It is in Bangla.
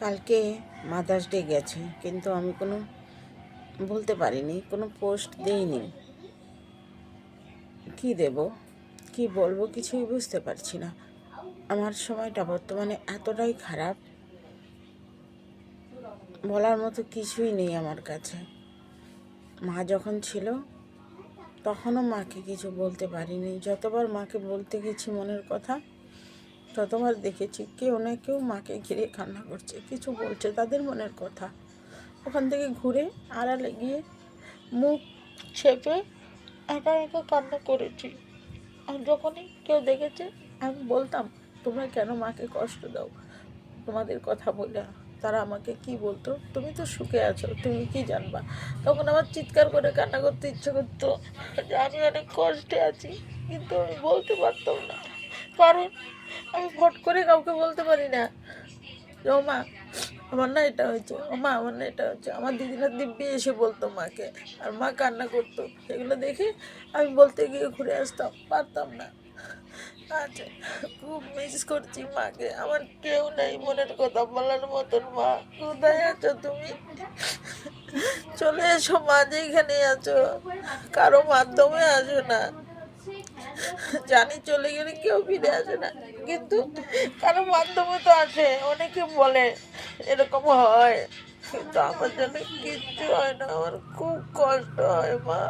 কালকে মাদার্স ডে গেছে, কিন্তু আমি কোনো বলতে পারিনি, কোনো পোস্ট দেইনি। কি দেব, কি বলবো, কিছুই বুঝতে পারছি না। আমার সময়টা বর্তমানে এতটাই খারাপ, বলার মতো কিছুই নেই আমার কাছে। মা যখন ছিল তখনও মাকে কিছু বলতে পারিনি। যতবার মাকে বলতে গেছি মনের কথা, ততবার দেখেছি কেউ না কেউ মাকে ঘিরে কান্না করছে, কিছু বলছে তাদের মনের কথা। ওখান থেকে ঘুরে আড়ালে গিয়ে মুখ ছেপে একা একা কান্না করেছি। আর যখনই কেউ দেখেছে আমি বলতাম, তোমরা কেন মাকে কষ্ট দাও তোমাদের কথা বলে। তারা আমাকে কি বলতো, তুমি তো সুখে আছো, তুমি কি জানবা। তখন আমার চিৎকার করে কান্না করতে ইচ্ছে করতো যে আমি অনেক কষ্টে আছি, কিন্তু আমি বলতে পারতাম না। কারণ আমি ফট করে কাউকে বলতে পারি না যে ও মা আমার না এটা হয়েছে, ও মা আমার না এটা হচ্ছে। আমার দিদিরা দিব্যি এসে বলতো মাকে, আর মা কান্না করতো। সেগুলো দেখে আমি বলতে গিয়ে ঘুরে আসতাম, পারতাম না। আচ্ছা, খুব মিস করছি মাকে। আমার কেউ নেই মনের কথা বলার মতন। মা কোথায় আছো তুমি? চলে এসো মা, যেখানে আছো। কারো মাধ্যমে আসো না, জানি চলে গেলে কেউ ফিরে আসে না, কিন্তু কারো মাধ্যমে তো আসে। অনেকে বলে এরকম হয়, কিন্তু আমার জন্য কিচ্ছু হয় না। আমার খুব কষ্ট হয় মা।